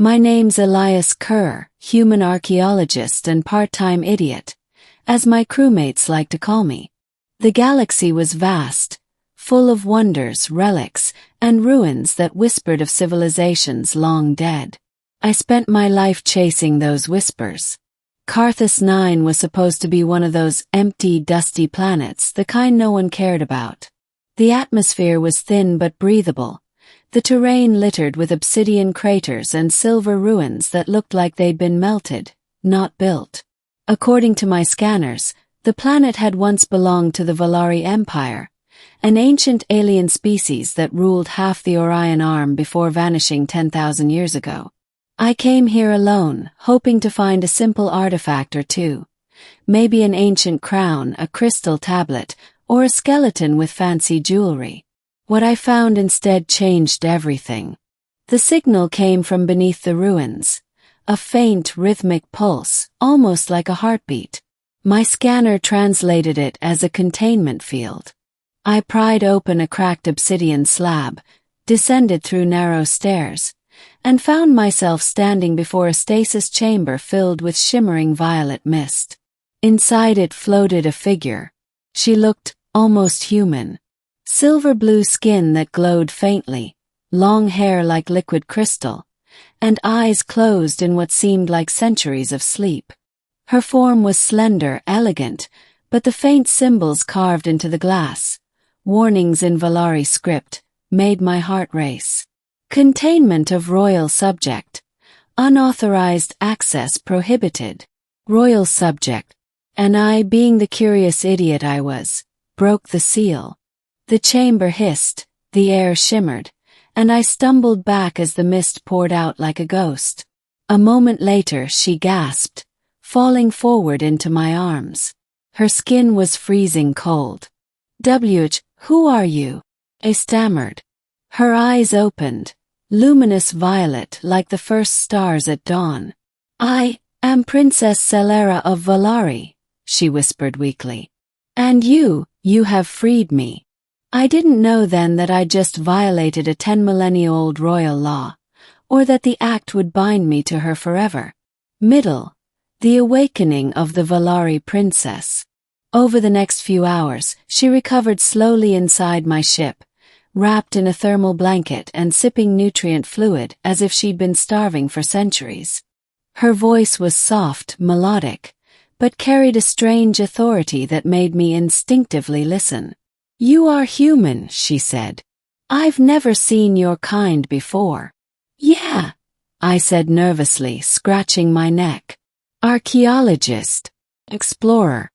My name's Elias Kerr, human archaeologist and part-time idiot, as my crewmates like to call me. The galaxy was vast, full of wonders, relics, and ruins that whispered of civilizations long dead. I spent my life chasing those whispers. Karthus 9 was supposed to be one of those empty, dusty planets, the kind no one cared about. The atmosphere was thin but breathable, the terrain littered with obsidian craters and silver ruins that looked like they'd been melted, not built. According to my scanners, the planet had once belonged to the Vaelari Empire, an ancient alien species that ruled half the Orion Arm before vanishing 10,000 years ago. I came here alone, hoping to find a simple artifact or two, maybe an ancient crown, a crystal tablet, or a skeleton with fancy jewelry. What I found instead changed everything. The signal came from beneath the ruins, a faint rhythmic pulse, almost like a heartbeat. My scanner translated it as a containment field. I pried open a cracked obsidian slab, descended through narrow stairs, and found myself standing before a stasis chamber filled with shimmering violet mist. Inside it floated a figure. She looked almost human. Silver-blue skin that glowed faintly, long hair like liquid crystal, and eyes closed in what seemed like centuries of sleep. Her form was slender, elegant, but the faint symbols carved into the glass, warnings in Vaelari script, made my heart race. Containment of royal subject. Unauthorized access prohibited. Royal subject. And I, being the curious idiot I was, broke the seal. The chamber hissed, the air shimmered, and I stumbled back as the mist poured out like a ghost. A moment later she gasped, falling forward into my arms. Her skin was freezing cold. Who are you? I stammered. Her eyes opened, luminous violet like the first stars at dawn. I am Princess Celera of Vaelari, she whispered weakly. And you have freed me. I didn't know then that I'd just violated a 10-millennia-old royal law, or that the act would bind me to her forever. The awakening of the Vaelari princess. Over the next few hours, she recovered slowly inside my ship, wrapped in a thermal blanket and sipping nutrient fluid as if she'd been starving for centuries. Her voice was soft, melodic, but carried a strange authority that made me instinctively listen. You are human, she said. I've never seen your kind before. Yeah, I said nervously, scratching my neck. Archaeologist. Explorer.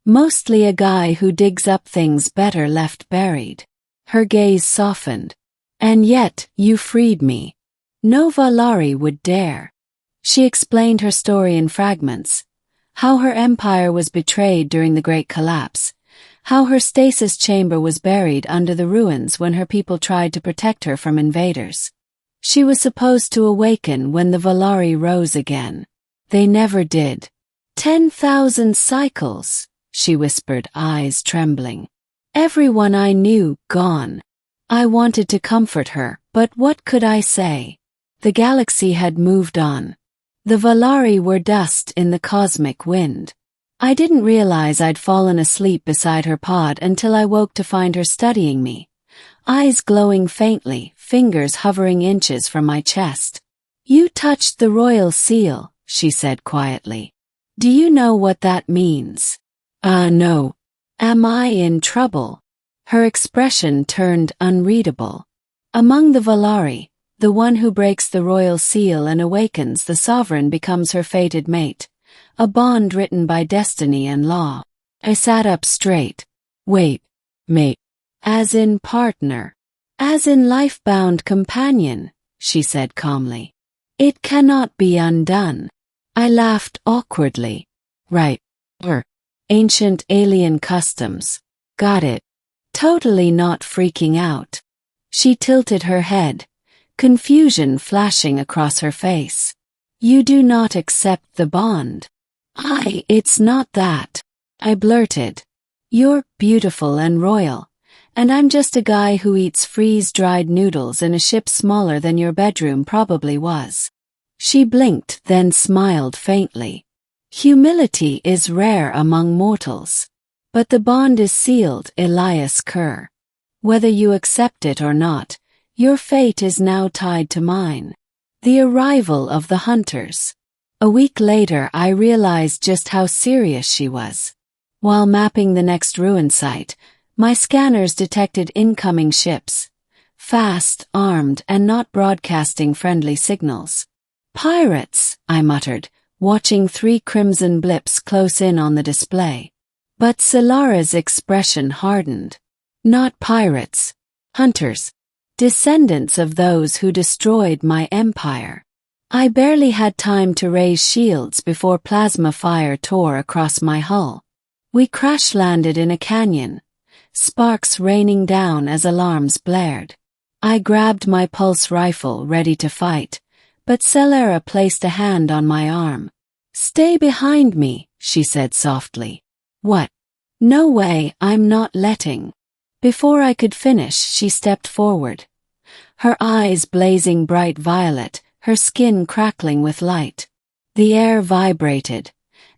Mostly a guy who digs up things better left buried. Her gaze softened. And yet, you freed me. No Vaelari would dare. She explained her story in fragments. How her empire was betrayed during the Great Collapse. How her stasis chamber was buried under the ruins when her people tried to protect her from invaders. She was supposed to awaken when the Vaelari rose again. They never did. 10,000 cycles, she whispered, eyes trembling. Everyone I knew, gone. I wanted to comfort her, but what could I say? The galaxy had moved on. The Vaelari were dust in the cosmic wind. I didn't realize I'd fallen asleep beside her pod until I woke to find her studying me, eyes glowing faintly, fingers hovering inches from my chest. You touched the royal seal, she said quietly. Do you know what that means? No. Am I in trouble? Her expression turned unreadable. Among the Vaelari, the one who breaks the royal seal and awakens the sovereign becomes her fated mate. A bond written by destiny and law. I sat up straight. Wait, mate. As in partner. As in life-bound companion, she said calmly. It cannot be undone. I laughed awkwardly. Right. Ancient alien customs. Got it. Totally not freaking out. She tilted her head, confusion flashing across her face. You do not accept the bond. It's not that. I blurted. You're beautiful and royal, and I'm just a guy who eats freeze-dried noodles in a ship smaller than your bedroom probably was. She blinked, then smiled faintly. Humility is rare among mortals. But the bond is sealed, Elias Kerr. Whether you accept it or not, your fate is now tied to mine. The arrival of the hunters. A week later I realized just how serious she was. While mapping the next ruin site, my scanners detected incoming ships. Fast, armed, and not broadcasting friendly signals. Pirates, I muttered, watching 3 crimson blips close in on the display. But Solara's expression hardened. Not pirates. Hunters. Descendants of those who destroyed my empire. I barely had time to raise shields before plasma fire tore across my hull. We crash-landed in a canyon, sparks raining down as alarms blared. I grabbed my pulse rifle ready to fight, but Solara placed a hand on my arm. "Stay behind me," she said softly. "What? No way, I'm not letting." Before I could finish, she stepped forward. Her eyes blazing bright violet, her skin crackling with light. The air vibrated,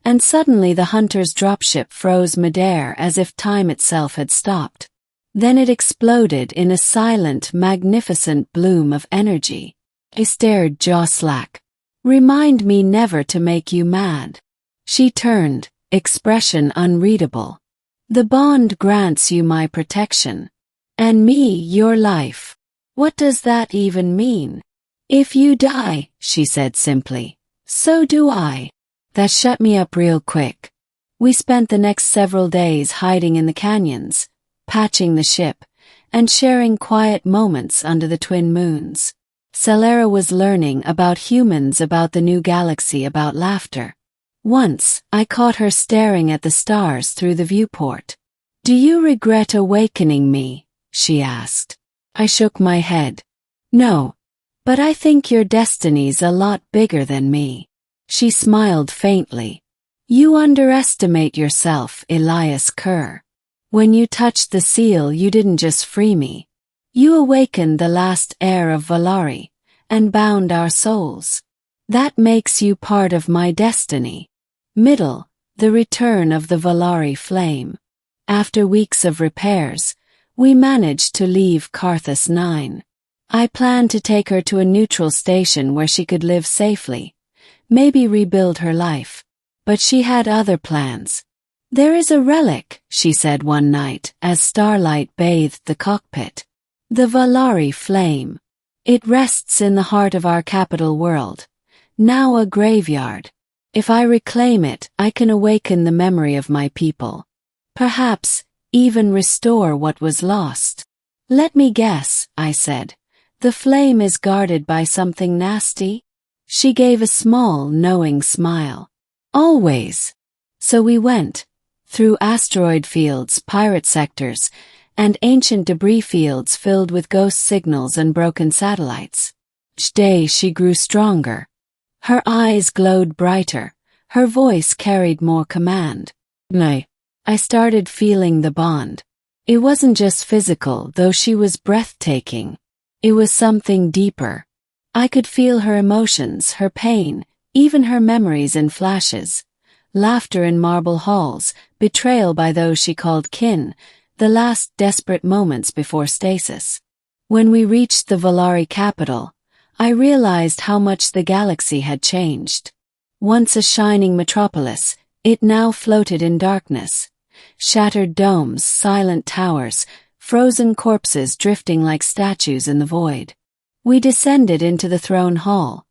and suddenly the hunter's dropship froze midair as if time itself had stopped. Then it exploded in a silent, magnificent bloom of energy. I stared, jaw slack. "Remind me never to make you mad." She turned, expression unreadable. "The bond grants you my protection. And me your life. What does that even mean?" "If you die," she said simply, "so do I." That shut me up real quick. We spent the next several days hiding in the canyons, patching the ship, and sharing quiet moments under the twin moons. Solara was learning about humans, about the new galaxy, about laughter. Once, I caught her staring at the stars through the viewport. "Do you regret awakening me?" she asked. I shook my head. "No. But I think your destiny's a lot bigger than me." She smiled faintly. "You underestimate yourself, Elias Kerr. When you touched the seal, you didn't just free me. You awakened the last heir of Vaelari, and bound our souls. That makes you part of my destiny." Middle, the return of the Vaelari flame. After weeks of repairs, we managed to leave Karthus 9. I planned to take her to a neutral station where she could live safely, maybe rebuild her life. But she had other plans. "There is a relic," she said one night as starlight bathed the cockpit. "The Vaelari flame. It rests in the heart of our capital world, now a graveyard. If I reclaim it, I can awaken the memory of my people. Perhaps even restore what was lost." "Let me guess," I said. "The flame is guarded by something nasty?" She gave a small, knowing smile. "Always." So we went, through asteroid fields, pirate sectors, and ancient debris fields filled with ghost signals and broken satellites. Each day she grew stronger. Her eyes glowed brighter, her voice carried more command. I started feeling the bond. It wasn't just physical, though she was breathtaking. It was something deeper. I could feel her emotions, her pain, even her memories in flashes. Laughter in marble halls, betrayal by those she called kin, the last desperate moments before stasis. When we reached the Vaelari capital, I realized how much the galaxy had changed. Once a shining metropolis, it now floated in darkness. Shattered domes, silent towers, frozen corpses drifting like statues in the void. We descended into the throne hall,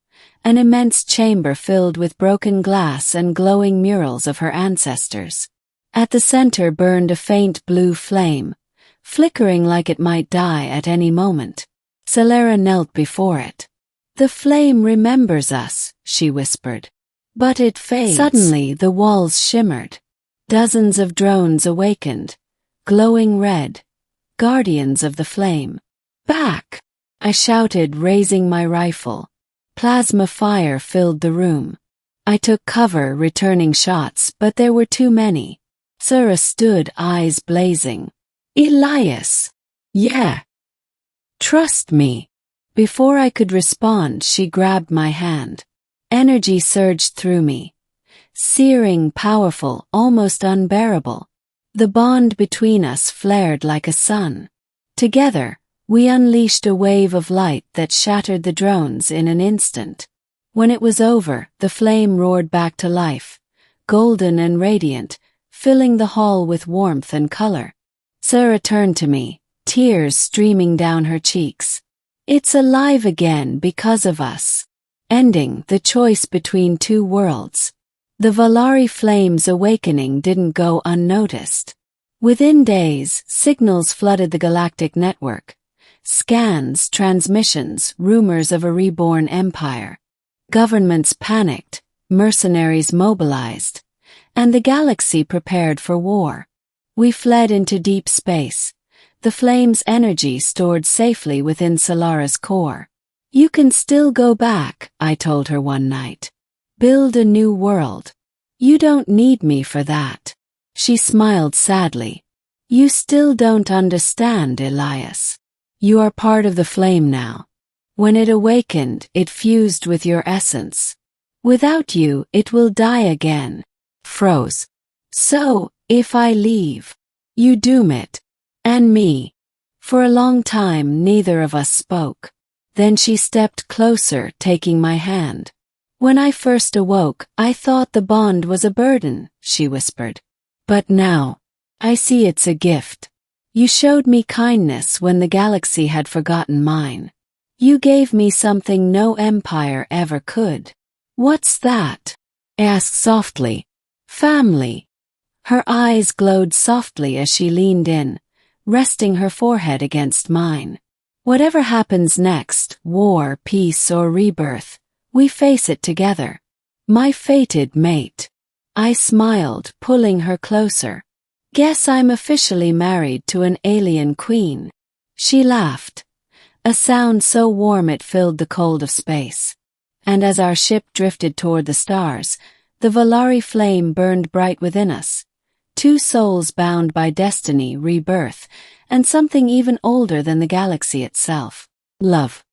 an immense chamber filled with broken glass and glowing murals of her ancestors. At the center burned a faint blue flame, flickering like it might die at any moment. Solara knelt before it. "The flame remembers us," she whispered. "But it fades." Suddenly the walls shimmered. Dozens of drones awakened, glowing red, guardians of the flame. "Back!" I shouted, raising my rifle. Plasma fire filled the room. I took cover, returning shots, but there were too many. Sarah stood, eyes blazing. "Elias!" "Yeah. Trust me." Before I could respond, she grabbed my hand. Energy surged through me. Searing, powerful, almost unbearable. The bond between us flared like a sun. Together, we unleashed a wave of light that shattered the drones in an instant. When it was over, the flame roared back to life, golden and radiant, filling the hall with warmth and color. Sarah turned to me, tears streaming down her cheeks. It's alive again because of us. Ending the choice between two worlds. The Vaelari flame's awakening didn't go unnoticed. Within days, signals flooded the galactic network. Scans, transmissions, rumors of a reborn empire. Governments panicked, mercenaries mobilized, and the galaxy prepared for war. We fled into deep space, the flame's energy stored safely within Solara's core. You can still go back, I told her one night. Build a new world. You don't need me for that. She smiled sadly. You still don't understand, Elias. You are part of the flame now. When it awakened, it fused with your essence. Without you, it will die again. Froze. So, if I leave, you doom it. And me. For a long time, neither of us spoke. Then she stepped closer, taking my hand. When I first awoke, I thought the bond was a burden, she whispered. But now, I see it's a gift. You showed me kindness when the galaxy had forgotten mine. You gave me something no empire ever could. What's that? I asked softly. Family. Her eyes glowed softly as she leaned in, resting her forehead against mine. Whatever happens next, war, peace, or rebirth, we face it together. My fated mate. I smiled, pulling her closer. Guess I'm officially married to an alien queen. She laughed. A sound so warm it filled the cold of space. And as our ship drifted toward the stars, the Vaelari flame burned bright within us. Two souls bound by destiny, rebirth, and something even older than the galaxy itself. Love.